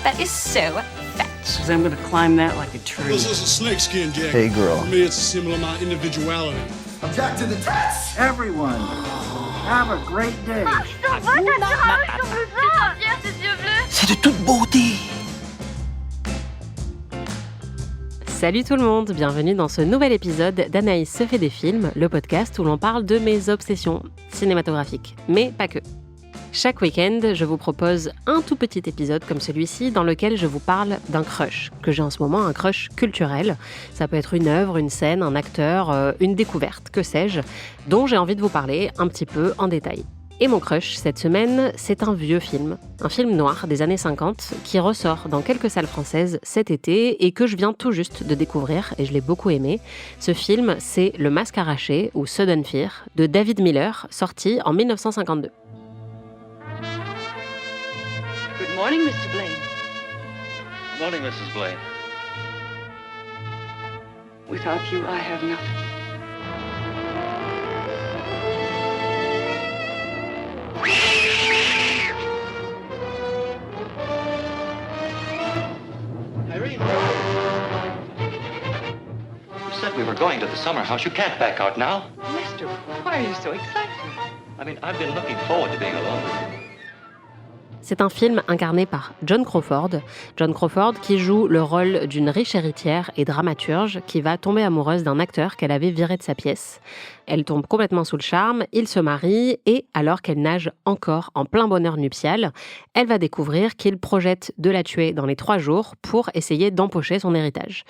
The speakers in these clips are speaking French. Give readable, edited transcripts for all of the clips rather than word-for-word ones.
That is so fetch. Because I'm going to climb that like a tree. This is a snakeskin jacket. Hey, girl. For me, it's a symbol of my individuality. Object to the test! Everyone, have a great day. C'est de toute beauté. Salut tout le monde, bienvenue dans ce nouvel épisode d'Anaïs se fait des films, le podcast où l'on parle de mes obsessions cinématographiques, mais pas que. Chaque week-end, je vous propose un tout petit épisode comme celui-ci dans lequel je vous parle d'un crush, que j'ai en ce moment, un crush culturel. Ça peut être une œuvre, une scène, un acteur, une découverte, que sais-je, dont j'ai envie de vous parler un petit peu en détail. Et mon crush, cette semaine, c'est un vieux film, un film noir des années 50 qui ressort dans quelques salles françaises cet été et que je viens tout juste de découvrir et je l'ai beaucoup aimé. Ce film, c'est Le Masque arraché ou Sudden Fear de David Miller, sorti en 1952. Good morning, Mr. Blaine. Good morning, Mrs. Blaine. Without you, I have nothing. Irene. You said we were going to the summer house. You can't back out now. Lester, why are you so excited? I mean, I've been looking forward to being alone with you. C'est un film incarné par Joan Crawford. Joan Crawford qui joue le rôle d'une riche héritière et dramaturge qui va tomber amoureuse d'un acteur qu'elle avait viré de sa pièce. Elle tombe complètement sous le charme, ils se marient et, alors qu'elle nage encore en plein bonheur nuptial, elle va découvrir qu'il projette de la tuer dans les 3 jours pour essayer d'empocher son héritage.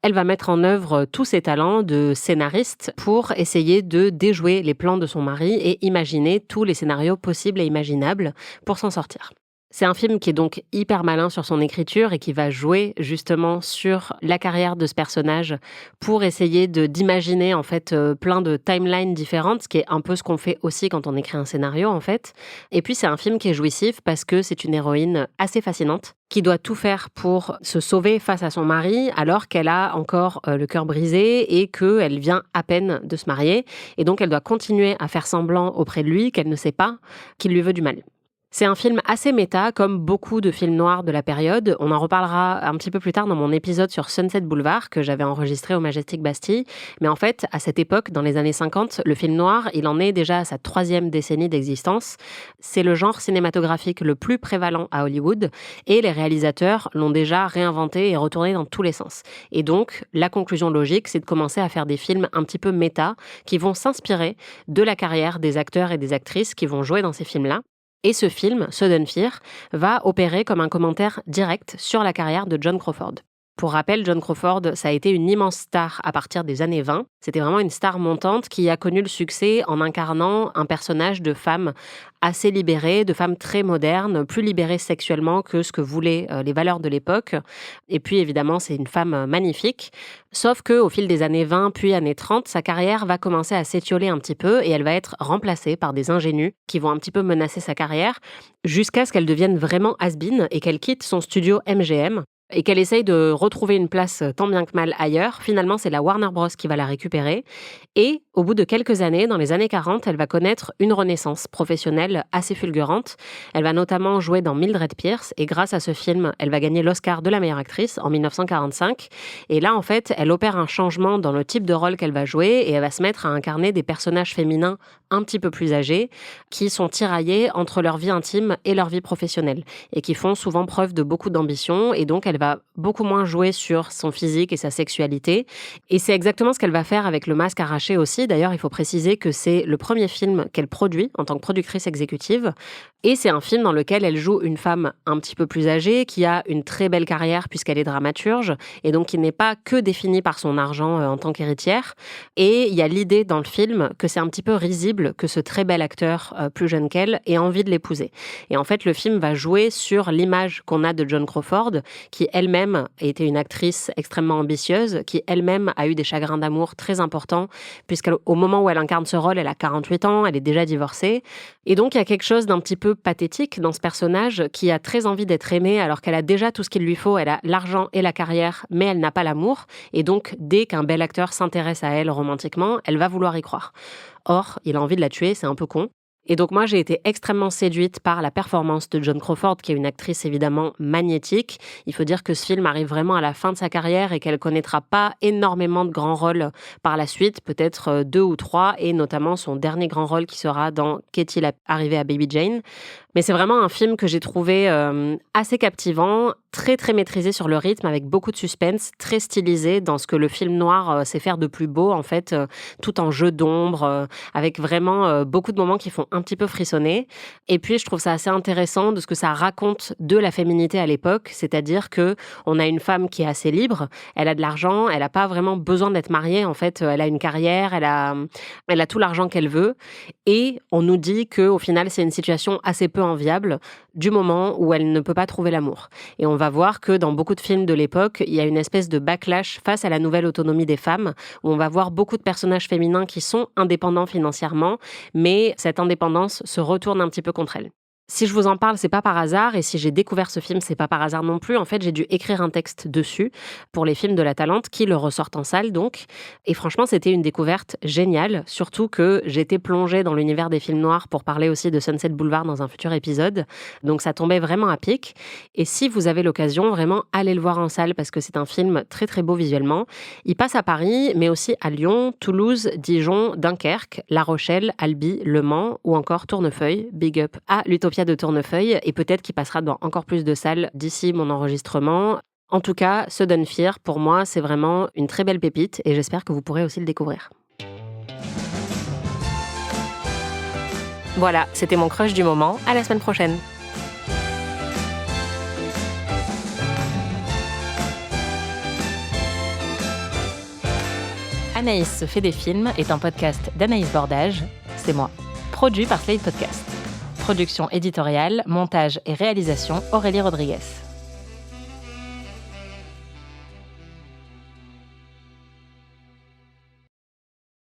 Elle va mettre en œuvre tous ses talents de scénariste pour essayer de déjouer les plans de son mari et imaginer tous les scénarios possibles et imaginables pour s'en sortir. C'est un film qui est donc hyper malin sur son écriture et qui va jouer justement sur la carrière de ce personnage pour essayer d'imaginer en fait plein de timelines différentes, ce qui est un peu ce qu'on fait aussi quand on écrit un scénario en fait. Et puis c'est un film qui est jouissif parce que c'est une héroïne assez fascinante qui doit tout faire pour se sauver face à son mari alors qu'elle a encore le cœur brisé et qu'elle vient à peine de se marier. Et donc elle doit continuer à faire semblant auprès de lui qu'elle ne sait pas qu'il lui veut du mal. C'est un film assez méta, comme beaucoup de films noirs de la période. On en reparlera un petit peu plus tard dans mon épisode sur Sunset Boulevard, que j'avais enregistré au Majestic Bastille. Mais en fait, à cette époque, dans les années 50, le film noir, il en est déjà à sa 3e décennie d'existence. C'est le genre cinématographique le plus prévalent à Hollywood, et les réalisateurs l'ont déjà réinventé et retourné dans tous les sens. Et donc, la conclusion logique, c'est de commencer à faire des films un petit peu méta, qui vont s'inspirer de la carrière des acteurs et des actrices qui vont jouer dans ces films-là. Et ce film, Sudden Fear, va opérer comme un commentaire direct sur la carrière de Joan Crawford. Pour rappel, Joan Crawford, ça a été une immense star à partir des années 20. C'était vraiment une star montante qui a connu le succès en incarnant un personnage de femme assez libérée, de femme très moderne, plus libérée sexuellement que ce que voulaient les valeurs de l'époque. Et puis évidemment, c'est une femme magnifique. Sauf qu'au fil des années 20 puis années 30, sa carrière va commencer à s'étioler un petit peu et elle va être remplacée par des ingénus qui vont un petit peu menacer sa carrière jusqu'à ce qu'elle devienne vraiment has-been et qu'elle quitte son studio MGM. Et qu'elle essaye de retrouver une place tant bien que mal ailleurs. Finalement, c'est la Warner Bros. Qui va la récupérer. Et au bout de quelques années, dans les années 40, elle va connaître une renaissance professionnelle assez fulgurante. Elle va notamment jouer dans Mildred Pierce. Et grâce à ce film, elle va gagner l'Oscar de la meilleure actrice en 1945. Et là, en fait, elle opère un changement dans le type de rôle qu'elle va jouer. Et elle va se mettre à incarner des personnages féminins un petit peu plus âgés, qui sont tiraillés entre leur vie intime et leur vie professionnelle. Et qui font souvent preuve de beaucoup d'ambition. Et donc, elle va beaucoup moins jouer sur son physique et sa sexualité. Et c'est exactement ce qu'elle va faire avec Le Masque arraché aussi. D'ailleurs, il faut préciser que c'est le premier film qu'elle produit en tant que productrice exécutive. Et c'est un film dans lequel elle joue une femme un petit peu plus âgée, qui a une très belle carrière puisqu'elle est dramaturge, et donc qui n'est pas que définie par son argent en tant qu'héritière. Et il y a l'idée dans le film que c'est un petit peu risible que ce très bel acteur plus jeune qu'elle ait envie de l'épouser. Et en fait, le film va jouer sur l'image qu'on a de Joan Crawford, qui elle-même était une actrice extrêmement ambitieuse, qui elle-même a eu des chagrins d'amour très importants, puisqu'au moment où elle incarne ce rôle, elle a 48 ans, elle est déjà divorcée. Et donc, il y a quelque chose d'un petit peu pathétique dans ce personnage qui a très envie d'être aimée alors qu'elle a déjà tout ce qu'il lui faut. Elle a l'argent et la carrière, mais elle n'a pas l'amour. Et donc, dès qu'un bel acteur s'intéresse à elle romantiquement, elle va vouloir y croire. Or, il a envie de la tuer, c'est un peu con. Et donc moi, j'ai été extrêmement séduite par la performance de Joan Crawford, qui est une actrice évidemment magnétique. Il faut dire que ce film arrive vraiment à la fin de sa carrière et qu'elle connaîtra pas énormément de grands rôles par la suite, peut-être 2 ou 3, et notamment son dernier grand rôle qui sera dans Qu'est-il arrivé à Baby Jane. Mais c'est vraiment un film que j'ai trouvé assez captivant, très très maîtrisé sur le rythme, avec beaucoup de suspense, très stylisé dans ce que le film noir sait faire de plus beau, en fait, tout en jeu d'ombre, avec vraiment beaucoup de moments qui font un petit peu frissonner. Et puis, je trouve ça assez intéressant de ce que ça raconte de la féminité à l'époque, c'est-à-dire que on a une femme qui est assez libre, elle a de l'argent, elle n'a pas vraiment besoin d'être mariée, en fait, elle a une carrière, elle a tout l'argent qu'elle veut, et on nous dit qu'au final, c'est une situation assez peu enviable du moment où elle ne peut pas trouver l'amour. Et on va voir que dans beaucoup de films de l'époque, il y a une espèce de backlash face à la nouvelle autonomie des femmes, où on va voir beaucoup de personnages féminins qui sont indépendants financièrement, mais cette indépendance se retourne un petit peu contre elles. Si je vous en parle, c'est pas par hasard, et si j'ai découvert ce film, c'est pas par hasard non plus. En fait, j'ai dû écrire un texte dessus pour les films de La Talente qui le ressortent en salle donc. Et franchement, c'était une découverte géniale, surtout que j'étais plongée dans l'univers des films noirs pour parler aussi de Sunset Boulevard dans un futur épisode. Donc ça tombait vraiment à pic. Et si vous avez l'occasion, vraiment, allez le voir en salle parce que c'est un film très très beau visuellement. Il passe à Paris, mais aussi à Lyon, Toulouse, Dijon, Dunkerque, La Rochelle, Albi, Le Mans ou encore Tournefeuille. Big up à l'Utopia de Tournefeuille, et peut-être qu'il passera dans encore plus de salles d'ici mon enregistrement. En tout cas, Sudden Fear, pour moi, c'est vraiment une très belle pépite et j'espère que vous pourrez aussi le découvrir. Voilà, c'était mon crush du moment. À la semaine prochaine. Anaïs se fait des films est un podcast d'Anaïs Bordage, c'est moi, produit par Slate Podcast. Production éditoriale, montage et réalisation Aurélie Rodriguez.